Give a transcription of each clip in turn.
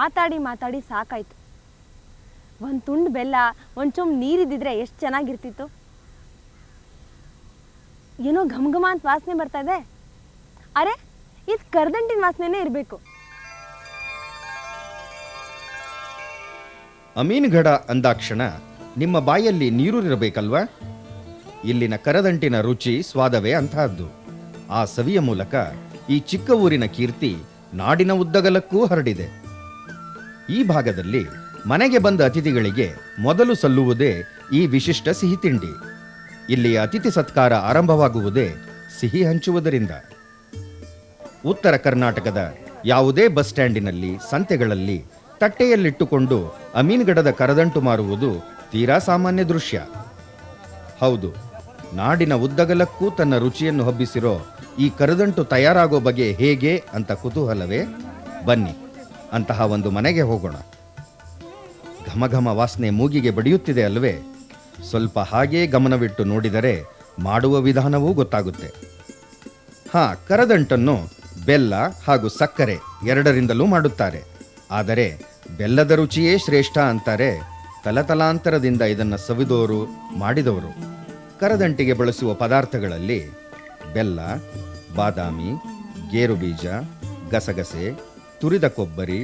ಮಾತಾಡಿ ಮಾತಾಡಿ ಸಾಕಾಯ್ತು. ಒಂದು ತುಂಡು ಬೆಲ್ಲ, ಒಂದು ಚುಮ್ ನೀರಿದ್ದಿದ್ರೆ ಎಷ್ಟು ಚೆನ್ನಾಗಿರ್ತಿತ್ತು. ಏನೋ ಘಮ ಅಂತ ವಾಸನೆ ಬರ್ತಾ ಇದೆ. ಅರೆ, ಇದು ಕರದಂಟಿನ ವಾಸನೆನೇ ಇರಬೇಕು. ಅಮೀನ್ಗಢ ಅಂದಾಕ್ಷಣ ನಿಮ್ಮ ಬಾಯಲ್ಲಿ ನೀರೂರಿರಬೇಕಲ್ವಾ? ಇಲ್ಲಿನ ಕರದಂಟಿನ ರುಚಿ ಸ್ವಾದವೇ ಅಂತಹದ್ದು. ಆ ಸವಿಯ ಮೂಲಕ ಈ ಚಿಕ್ಕ ಊರಿನ ಕೀರ್ತಿ ನಾಡಿನ ಉದ್ದಗಲಕ್ಕೂ ಹರಡಿದೆ. ಈ ಭಾಗದಲ್ಲಿ ಮನೆಗೆ ಬಂದ ಅತಿಥಿಗಳಿಗೆ ಮೊದಲು ಸಲ್ಲುವುದೇ ಈ ವಿಶಿಷ್ಟ ಸಿಹಿ ತಿಂಡಿ. ಇಲ್ಲಿಯ ಅತಿಥಿ ಸತ್ಕಾರ ಆರಂಭವಾಗುವುದೇ ಸಿಹಿ ಹಂಚುವುದರಿಂದ. ಉತ್ತರ ಕರ್ನಾಟಕದ ಯಾವುದೇ ಬಸ್ ಸ್ಟ್ಯಾಂಡಿನಲ್ಲಿ, ಸಂತೆಗಳಲ್ಲಿ ತಟ್ಟೆಯಲ್ಲಿಟ್ಟುಕೊಂಡು ಅಮೀನ್ಗಢದ ಕರದಂಟು ಮಾರುವುದು ತೀರಾ ಸಾಮಾನ್ಯ ದೃಶ್ಯ. ಹೌದು, ನಾಡಿನ ಉದ್ದಗಲಕ್ಕೂ ತನ್ನ ರುಚಿಯನ್ನು ಹಬ್ಬಿಸಿರೋ ಈ ಕರದಂಟು ತಯಾರಾಗೋ ಬಗೆ ಹೇಗೆ ಅಂತ ಕುತೂಹಲವೇ? ಬನ್ನಿ, ಅಂತಹ ಒಂದು ಮನೆಗೆ ಹೋಗೋಣ. ಘಮಘಮ ವಾಸನೆ ಮೂಗಿಗೆ ಬಡಿಯುತ್ತಿದೆ ಅಲ್ವೇ? ಸ್ವಲ್ಪ ಹಾಗೇ ಗಮನವಿಟ್ಟು ನೋಡಿದರೆ ಮಾಡುವ ವಿಧಾನವೂ ಗೊತ್ತಾಗುತ್ತೆ. ಕರದಂಟನ್ನು ಬೆಲ್ಲ ಹಾಗೂ ಸಕ್ಕರೆ ಎರಡರಿಂದಲೂ ಮಾಡುತ್ತಾರೆ. ಆದರೆ ಬೆಲ್ಲದ ರುಚಿಯೇ ಶ್ರೇಷ್ಠ ಅಂತಾರೆ ತಲತಲಾಂತರದಿಂದ ಇದನ್ನು ಸವಿದೋರು, ಮಾಡಿದವರು. ಕರದಂಟಿಗೆ ಬಳಸುವ ಪದಾರ್ಥಗಳಲ್ಲಿ ಬೆಲ್ಲ, ಬಾದಾಮಿ, ಗೇರುಬೀಜ, ಗಸಗಸೆ, ತುರಿದ ಕೊಬ್ಬರಿ,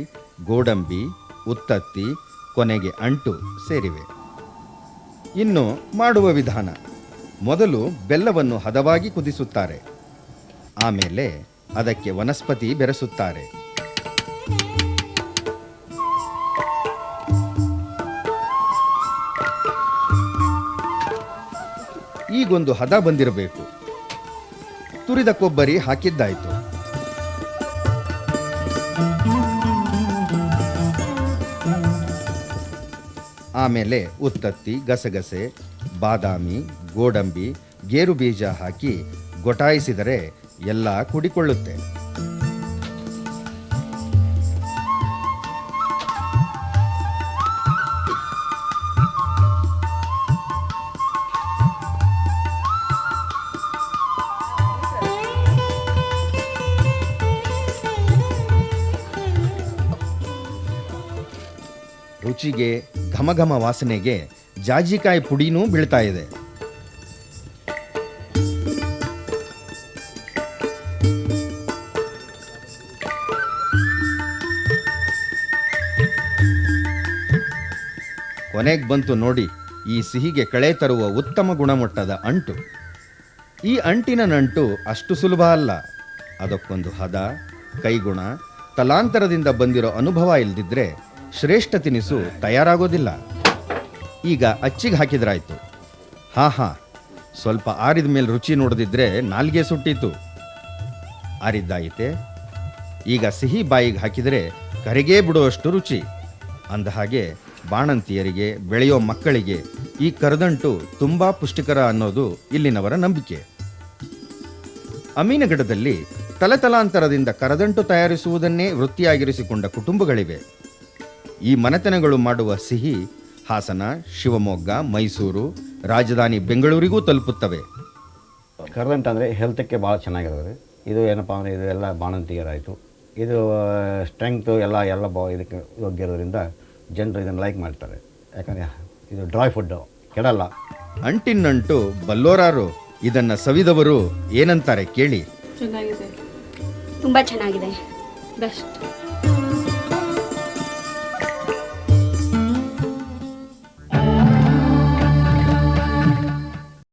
ಗೋಡಂಬಿ, ಉತ್ತತ್ತಿ, ಕೊನೆಗೆ ಅಂಟು ಸೇರಿವೆ. ಇನ್ನು ಮಾಡುವ ವಿಧಾನ: ಮೊದಲು ಬೆಲ್ಲವನ್ನು ಹದವಾಗಿ ಕುದಿಸುತ್ತಾರೆ. ಆಮೇಲೆ ಅದಕ್ಕೆ ವನಸ್ಪತಿ ಬೆರೆಸುತ್ತಾರೆ. ಈಗೊಂದು ಹದ ಬಂದಿರಬೇಕು. ತುರಿದ ಕೊಬ್ಬರಿ ಹಾಕಿದ್ದಾಯಿತು. ಆಮೇಲೆ ಉತ್ತತ್ತಿ, ಗಸಗಸೆ, ಬಾದಾಮಿ, ಗೋಡಂಬಿ, ಗೇರು ಬೀಜ ಹಾಕಿ ಗೊಟಾಯಿಸಿದರೆ ಎಲ್ಲ ಕುಡಿಕೊಳ್ಳುತ್ತೆ. ರುಚಿಗೆ, ಘಮಘಮ ವಾಸನೆಗೆ ಜಾಜಿಕಾಯಿ ಪುಡಿನೂ ಬೀಳ್ತಾ ಇದೆ. ಕೊನೆಗೆ ಬಂತು ನೋಡಿ ಈ ಸಿಹಿಗೆ ಕಳೆ ತರುವ ಉತ್ತಮ ಗುಣಮಟ್ಟದ ಅಂಟು. ಈ ಅಂಟಿನ ನಂಟು ಅಷ್ಟು ಸುಲಭ ಅಲ್ಲ. ಅದಕ್ಕೊಂದು ಹದ, ಕೈಗುಣ, ತಲಾಂತರದಿಂದ ಬಂದಿರೋ ಅನುಭವ ಇಲ್ದಿದ್ರೆ ಶ್ರೇಷ್ಠ ತಿನಿಸು ತಯಾರಾಗೋದಿಲ್ಲ. ಈಗ ಅಚ್ಚಿಗೆ ಹಾಕಿದ್ರಾಯ್ತು. ಸ್ವಲ್ಪ ಆರಿದ ಮೇಲೆ ರುಚಿ ನೋಡದಿದ್ರೆ ನಾಲ್ಗೆ ಸುಟ್ಟಿತ್ತು. ಆರಿದ್ದಾಯಿತೆ. ಈಗ ಸಿಹಿ ಬಾಯಿಗೆ ಹಾಕಿದರೆ ಕರೆಗೇ ಬಿಡುವಷ್ಟು ರುಚಿ. ಅಂದಹಾಗೆ ಬಾಣಂತಿಯರಿಗೆ, ಬೆಳೆಯೋ ಮಕ್ಕಳಿಗೆ ಈ ಕರದಂಟು ತುಂಬಾ ಪುಷ್ಟಿಕರ ಅನ್ನೋದು ಇಲ್ಲಿನವರ ನಂಬಿಕೆ. ಅಮೀನಗಢದಲ್ಲಿ ತಲತಲಾಂತರದಿಂದ ಕರದಂಟು ತಯಾರಿಸುವುದನ್ನೇ ವೃತ್ತಿಯಾಗಿರಿಸಿಕೊಂಡ ಕುಟುಂಬಗಳಿವೆ. ಈ ಮನೆತನಗಳು ಮಾಡುವ ಸಿಹಿ ಹಾಸನ, ಶಿವಮೊಗ್ಗ, ಮೈಸೂರು, ರಾಜಧಾನಿ ಬೆಂಗಳೂರಿಗೂ ತಲುಪುತ್ತವೆ. ಕರದಂಟು ಅಂದರೆ ಹೆಲ್ತಕ್ಕೆ ಭಾಳ ಚೆನ್ನಾಗಿರೋದು. ಇದು ಏನಪ್ಪ ಅಂದರೆ ಇದು ಎಲ್ಲ ಬಾಣಂತಿಯರಾಯಿತು. ಇದು ಸ್ಟ್ರೆಂಗ್ತು ಎಲ್ಲ ಇದಕ್ಕೆ ಯೋಗ್ಯ ಇರೋದ್ರಿಂದ ಜನರು ಇದನ್ನು ಲೈಕ್ ಮಾಡ್ತಾರೆ. ಯಾಕಂದರೆ ಇದು ಡ್ರೈ ಫುಡ್ಡು, ಕೆಡಲ್ಲ. ಅಂಟಿನಂಟು ಬಲ್ಲೋರಾರು ಇದನ್ನು ಸವಿದವರು ಏನಂತಾರೆ ಕೇಳಿ. ಚೆನ್ನಾಗಿದೆ, ತುಂಬ ಚೆನ್ನಾಗಿದೆ, ಬೆಸ್ಟ್.